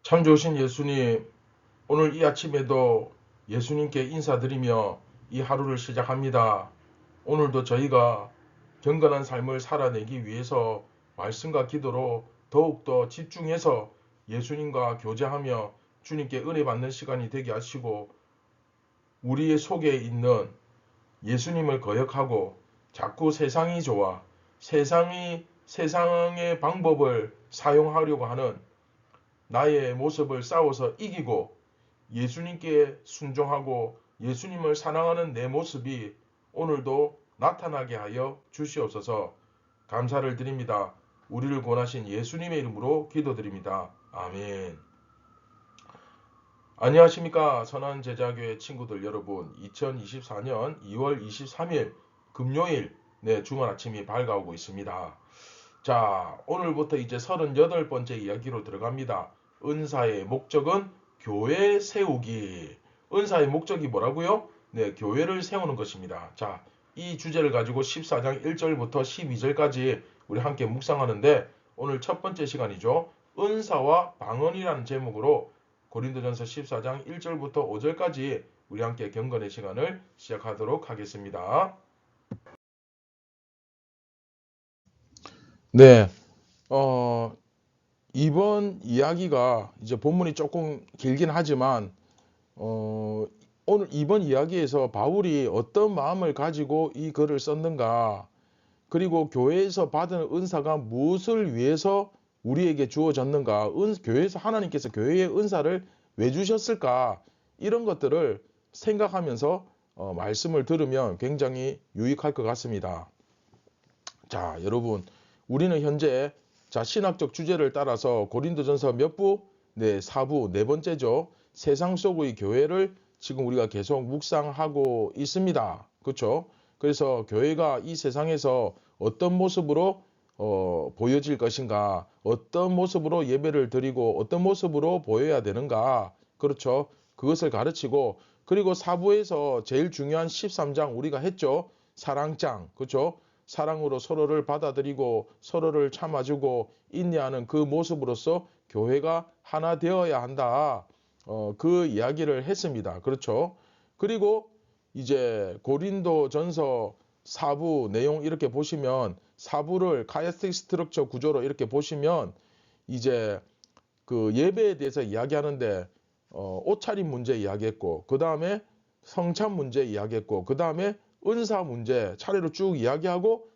참 좋으신 예수님, 오늘 이 아침에도 예수님께 인사드리며 이 하루를 시작합니다. 오늘도 저희가 경건한 삶을 살아내기 위해서 말씀과 기도로 더욱더 집중해서 예수님과 교제하며 주님께 은혜 받는 시간이 되게 하시고, 우리의 속에 있는 예수님을 거역하고 자꾸 세상이 좋아, 세상의 방법을 사용하려고 하는 나의 모습을 싸워서 이기고 예수님께 순종하고 예수님을 사랑하는 내 모습이 오늘도 나타나게 하여 주시옵소서. 감사를 드립니다. 우리를 권하신 예수님의 이름으로 기도드립니다. 아멘. 안녕하십니까 선한 제자교회 친구들 여러분, 2024년 2월 23일 금요일 주말 아침이 밝아오고 있습니다. 자, 오늘부터 이제 38번째 이야기로 들어갑니다. 은사의 목적은 교회 세우기. 은사의 목적이 뭐라고요? 교회를 세우는 것입니다. 자, 이 주제를 가지고 14장 1절부터 12절까지 우리 함께 묵상하는데, 오늘 첫 번째 시간이죠. 은사와 방언이라는 제목으로 고린도전서 14장 1절부터 5절까지 우리 함께 경건의 시간을 시작하도록 하겠습니다. 네, 이번 이야기가 이제 본문이 조금 길긴 하지만 오늘 이번 이야기에서 바울이 어떤 마음을 가지고 이 글을 썼는가, 그리고 교회에서 받은 은사가 무엇을 위해서 우리에게 주어졌는가, 교회에서 하나님께서 교회의 은사를 왜 주셨을까, 이런 것들을 생각하면서 말씀을 들으면 굉장히 유익할 것 같습니다. 자, 여러분, 우리는 현재 신학적 주제를 따라서 고린도전서 몇 부? 4부, 네 번째죠. 세상 속의 교회를 지금 우리가 계속 묵상하고 있습니다. 그렇죠? 그래서 교회가 이 세상에서 어떤 모습으로 보여질 것인가, 어떤 모습으로 예배를 드리고 어떤 모습으로 보여야 되는가, 그렇죠? 그것을 가르치고, 그리고 4부에서 제일 중요한 13장 우리가 했죠. 사랑장, 그렇죠? 사랑으로 서로를 받아들이고 서로를 참아주고 인내하는 그 모습으로서 교회가 하나 되어야 한다. 그 이야기를 했습니다. 그렇죠? 그리고 이제 고린도전서 4부 내용 이렇게 보시면, 4부를 카이스틱 스트럭처 구조로 이렇게 보시면 이제 그 예배에 대해서 이야기하는데 옷차림 문제 이야기했고, 그 다음에 성찬 문제 이야기했고, 그 다음에 은사 문제 차례로 쭉 이야기하고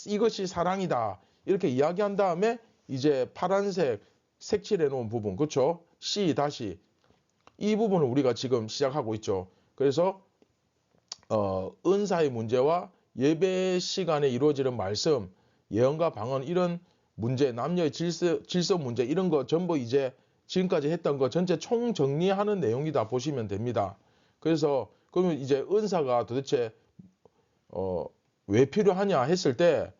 이것이 사랑이다 이렇게 이야기한 다음에 이제 파란색 색칠해 놓은 부분, 그렇죠? C 다시 이 부분을 우리가 지금 시작하고 있죠. 그래서 은사의 문제와 예배 시간에 이루어지는 말씀, 예언과 방언, 이런 문제, 남녀의 질서 문제, 이런 거 전부 이제 지금까지 했던 거 전체 총 정리하는 내용이다 보시면 됩니다. 그래서 그러면 이제 은사가 도대체 왜 필요하냐 했을 때,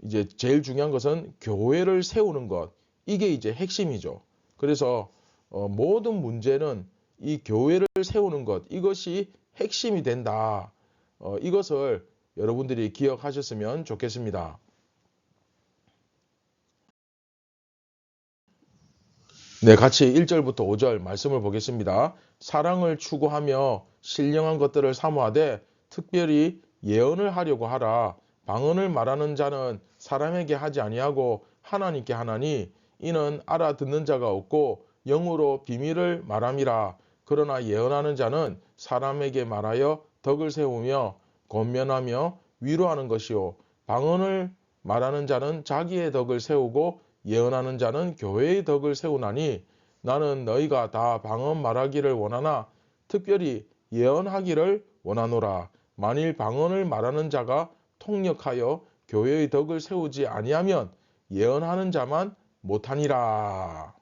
이제 제일 중요한 것은 교회를 세우는 것, 이게 이제 핵심이죠. 그래서 모든 문제는 이 교회를 세우는 것, 이것이 핵심이 된다. 이것을 여러분들이 기억하셨으면 좋겠습니다. 같이 1절부터 5절 말씀을 보겠습니다. 사랑을 추구하며 신령한 것들을 사모하되 특별히 예언을 하려고 하라. 방언을 말하는 자는 사람에게 하지 아니하고 하나님께 하나니 이는 알아듣는 자가 없고 영으로 비밀을 말함이라. 그러나 예언하는 자는 사람에게 말하여 덕을 세우며 권면하며 위로하는 것이요 방언을 말하는 자는 자기의 덕을 세우고 예언하는 자는 교회의 덕을 세우나니 나는 너희가 다 방언 말하기를 원하나 특별히 예언하기를 원하노라. 만일 방언을 말하는 자가 통역하여 교회의 덕을 세우지 아니하면 예언하는 자만 못하니라.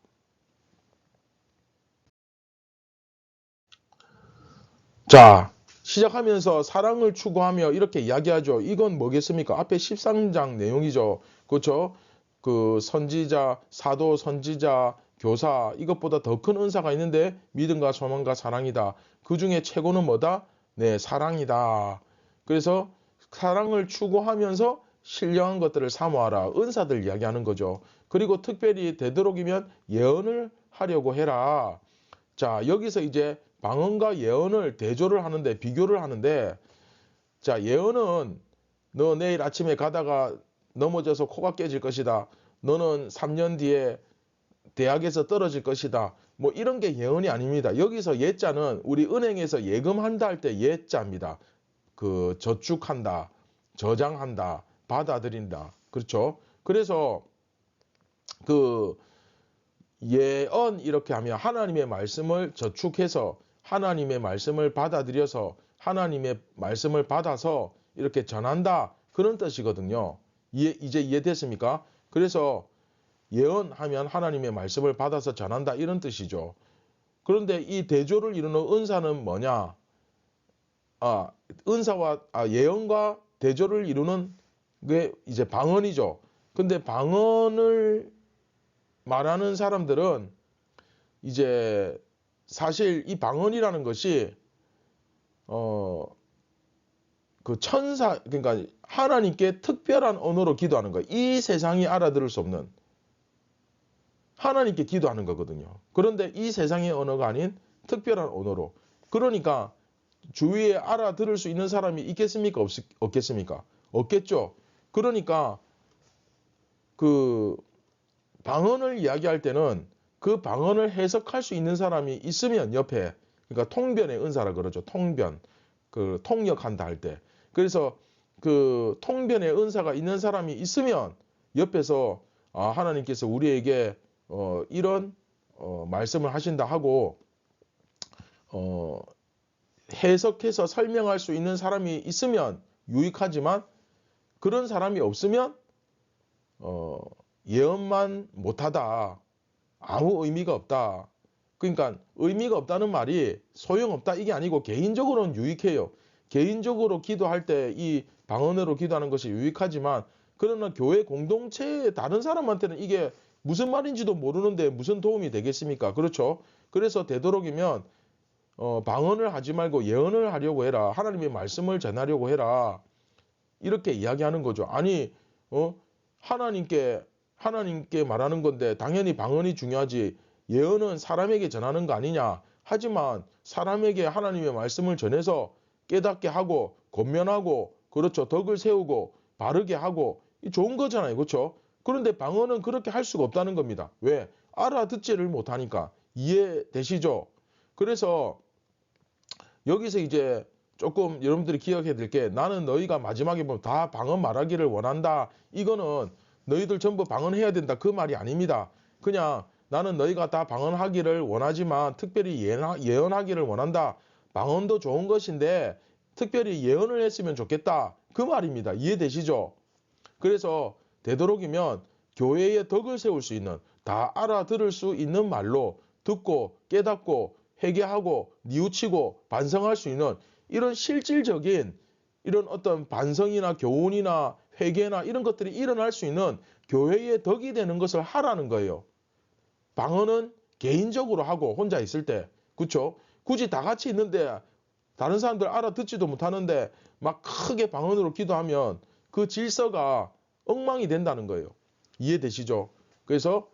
자, 시작하면서 사랑을 추구하며 이렇게 이야기하죠. 이건 뭐겠습니까? 앞에 13장 내용이죠. 그렇죠? 그 선지자, 사도, 선지자, 교사 이것보다 더 큰 은사가 있는데 믿음과 소망과 사랑이다. 그 중에 최고는 뭐다? 네, 사랑이다. 그래서 사랑을 추구하면서 신령한 것들을 사모하라. 은사들 이야기하는 거죠. 그리고 특별히 되도록이면 예언을 하려고 해라. 자, 여기서 이제 방언과 예언을 대조를 하는데 비교를 하는데 자, 예언은 너 내일 아침에 가다가 넘어져서 코가 깨질 것이다. 너는 3년 뒤에 대학에서 떨어질 것이다. 뭐 이런 게 예언이 아닙니다. 여기서 예자는 우리 은행에서 예금한다 할 때 예자입니다. 그 저축한다, 저장한다, 받아들인다. 그렇죠? 그래서 그 예언 이렇게 하면 하나님의 말씀을 저축해서 하나님의 말씀을 받아들여서 하나님의 말씀을 받아서 이렇게 전한다. 그런 뜻이거든요. 이제 이해됐습니까? 그래서 예언하면 하나님의 말씀을 받아서 전한다. 이런 뜻이죠. 그런데 이 대조를 이루는 은사는 뭐냐? 은사와 예언과 대조를 이루는 게 이제 방언이죠. 근데 방언을 말하는 사람들은 이제 사실 이 방언이라는 것이 그 천사 그러니까 하나님께 특별한 언어로 기도하는 거예요. 이 세상이 알아들을 수 없는 하나님께 기도하는 거거든요. 그런데 이 세상의 언어가 아닌 특별한 언어로. 그러니까 주위에 알아들을 수 있는 사람이 있겠습니까? 없겠습니까? 없겠죠. 그러니까 그 방언을 이야기할 때는 그 방언을 해석할 수 있는 사람이 있으면 옆에 그러니까 통변의 은사라 그러죠. 통변. 그 통역한다 할 때. 그래서 그 통변의 은사가 있는 사람이 있으면 옆에서 하나님께서 우리에게 이런 말씀을 하신다 하고 해석해서 설명할 수 있는 사람이 있으면 유익하지만 그런 사람이 없으면 예언만 못하다. 아무 의미가 없다. 그러니까 의미가 없다는 말이 소용없다 이게 아니고 개인적으로는 유익해요. 개인적으로 기도할 때 이 방언으로 기도하는 것이 유익하지만 그러나 교회 공동체의 다른 사람한테는 이게 무슨 말인지도 모르는데 무슨 도움이 되겠습니까? 그렇죠? 그래서 되도록이면 방언을 하지 말고 예언을 하려고 해라. 하나님의 말씀을 전하려고 해라. 이렇게 이야기하는 거죠. 아니 하나님께 말하는 건데 당연히 방언이 중요하지 예언은 사람에게 전하는 거 아니냐. 하지만 사람에게 하나님의 말씀을 전해서 깨닫게 하고 권면하고 그렇죠. 덕을 세우고 바르게 하고 좋은 거잖아요. 그렇죠? 그런데 방언은 그렇게 할 수가 없다는 겁니다. 왜? 알아듣지를 못하니까. 이해되시죠? 그래서 여기서 이제 조금 여러분들이 기억해야 될 게 나는 너희가 마지막에 보면 다 방언 말하기를 원한다. 이거는 너희들 전부 방언해야 된다. 그 말이 아닙니다. 그냥 나는 너희가 다 방언하기를 원하지만 특별히 예언하기를 원한다. 방언도 좋은 것인데 특별히 예언을 했으면 좋겠다. 그 말입니다. 이해되시죠? 그래서 되도록이면 교회의 덕을 세울 수 있는 다 알아들을 수 있는 말로 듣고 깨닫고 회개하고 뉘우치고 반성할 수 있는 이런 실질적인 이런 어떤 반성이나 교훈이나 회개나 이런 것들이 일어날 수 있는 교회의 덕이 되는 것을 하라는 거예요. 방언은 개인적으로 하고 혼자 있을 때 그렇죠? 굳이 다 같이 있는데 다른 사람들 알아듣지도 못하는데 막 크게 방언으로 기도하면 그 질서가 엉망이 된다는 거예요. 이해되시죠? 그래서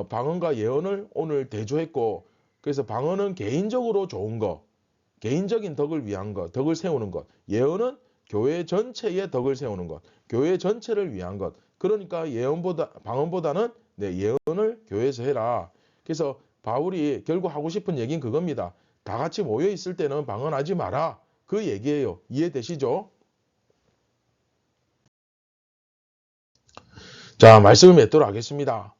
방언과 예언을 오늘 대조했고 그래서 방언은 개인적으로 좋은 거 개인적인 덕을 위한 것, 덕을 세우는 것. 예언은 교회 전체의 덕을 세우는 것, 교회 전체를 위한 것. 그러니까 방언보다는 내 예언을 교회에서 해라. 그래서 바울이 결국 하고 싶은 얘기는 그겁니다. 다 같이 모여 있을 때는 방언하지 마라. 그 얘기예요. 이해되시죠? 자, 말씀을 맺도록 하겠습니다.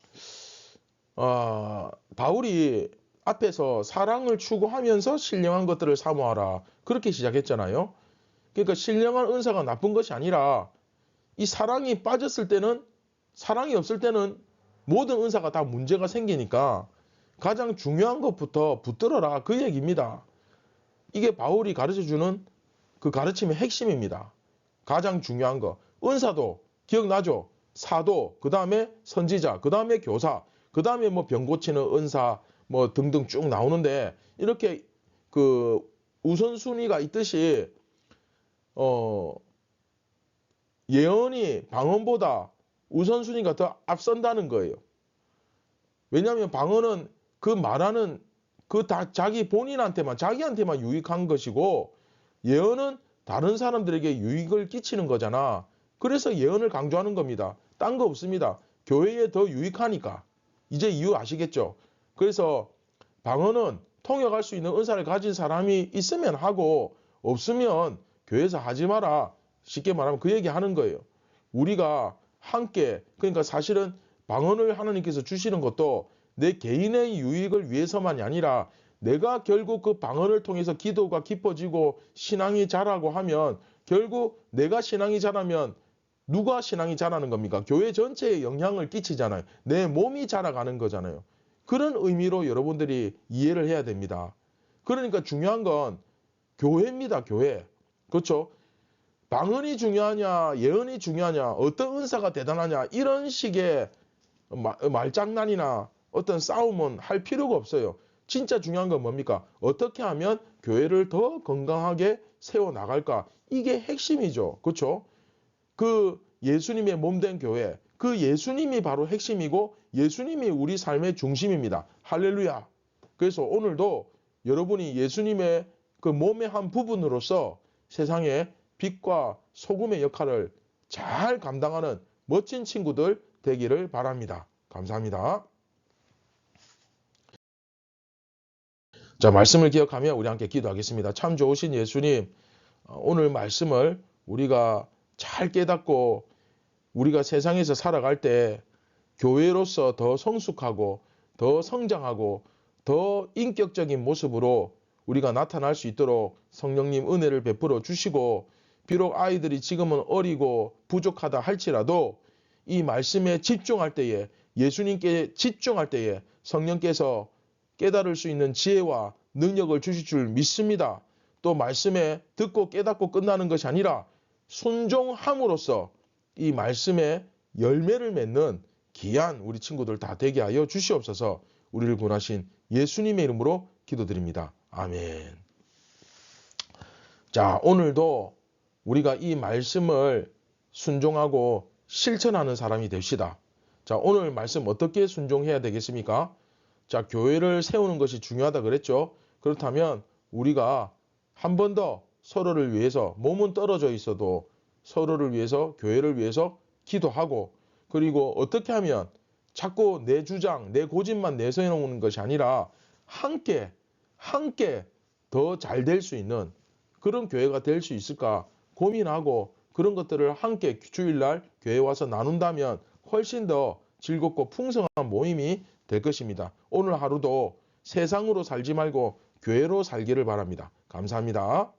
바울이 앞에서 사랑을 추구하면서 신령한 것들을 사모하라. 그렇게 시작했잖아요. 그러니까 신령한 은사가 나쁜 것이 아니라 이 사랑이 빠졌을 때는, 사랑이 없을 때는 모든 은사가 다 문제가 생기니까 가장 중요한 것부터 붙들어라. 그 얘기입니다. 이게 바울이 가르쳐주는 그 가르침의 핵심입니다. 가장 중요한 거. 은사도 기억나죠? 사도, 그 다음에 선지자, 그 다음에 교사, 그 다음에 뭐 병 고치는 은사, 뭐 등등 쭉 나오는데, 이렇게 그 우선순위가 있듯이 예언이 방언보다 우선순위가 더 앞선다는 거예요. 왜냐하면 방언은 그 말하는 그 다 자기 본인한테만, 자기한테만 유익한 것이고, 예언은 다른 사람들에게 유익을 끼치는 거잖아. 그래서 예언을 강조하는 겁니다. 딴 거 없습니다. 교회에 더 유익하니까. 이제 이유 아시겠죠? 그래서 방언은 통역할 수 있는 은사를 가진 사람이 있으면 하고, 없으면 교회에서 하지 마라. 쉽게 말하면 그 얘기 하는 거예요. 우리가 함께, 그러니까 사실은 방언을 하나님께서 주시는 것도 내 개인의 유익을 위해서만이 아니라, 내가 결국 그 방언을 통해서 기도가 깊어지고 신앙이 자라고 하면, 결국 내가 신앙이 자라면 누가 신앙이 자라는 겁니까? 교회 전체에 영향을 끼치잖아요. 내 몸이 자라가는 거잖아요. 그런 의미로 여러분들이 이해를 해야 됩니다. 그러니까 중요한 건 교회입니다. 교회. 그렇죠? 방언이 중요하냐, 예언이 중요하냐, 어떤 은사가 대단하냐, 이런 식의 말장난이나 어떤 싸움은 할 필요가 없어요. 진짜 중요한 건 뭡니까? 어떻게 하면 교회를 더 건강하게 세워나갈까? 이게 핵심이죠. 그렇죠? 그 예수님의 몸된 교회, 그 예수님이 바로 핵심이고 예수님이 우리 삶의 중심입니다. 할렐루야. 그래서 오늘도 여러분이 예수님의 그 몸의 한 부분으로서 세상에 빛과 소금의 역할을 잘 감당하는 멋진 친구들 되기를 바랍니다. 감사합니다. 자, 말씀을 기억하며 우리 함께 기도하겠습니다. 참 좋으신 예수님, 오늘 말씀을 우리가 잘 깨닫고 우리가 세상에서 살아갈 때 교회로서 더 성숙하고 더 성장하고 더 인격적인 모습으로 우리가 나타날 수 있도록 성령님 은혜를 베풀어 주시고, 비록 아이들이 지금은 어리고 부족하다 할지라도 이 말씀에 집중할 때에, 예수님께 집중할 때에 성령께서 깨달을 수 있는 지혜와 능력을 주실 줄 믿습니다. 또 말씀에 듣고 깨닫고 끝나는 것이 아니라 순종함으로써 이 말씀에 열매를 맺는 귀한 우리 친구들 다 되게 하여 주시옵소서. 우리를 구원하신 예수님의 이름으로 기도드립니다. 아멘. 자, 오늘도 우리가 이 말씀을 순종하고 실천하는 사람이 됩시다. 자, 오늘 말씀 어떻게 순종해야 되겠습니까? 자, 교회를 세우는 것이 중요하다 그랬죠. 그렇다면 우리가 한 번 더 서로를 위해서, 몸은 떨어져 있어도 서로를 위해서, 교회를 위해서 기도하고, 그리고 어떻게 하면 자꾸 내 주장, 내 고집만 내세우는 것이 아니라 함께 더 잘 될 수 있는 그런 교회가 될 수 있을까 고민하고, 그런 것들을 함께 주일날 교회에 와서 나눈다면 훨씬 더 즐겁고 풍성한 모임이 될 것입니다. 오늘 하루도 세상으로 살지 말고 교회로 살기를 바랍니다. 감사합니다.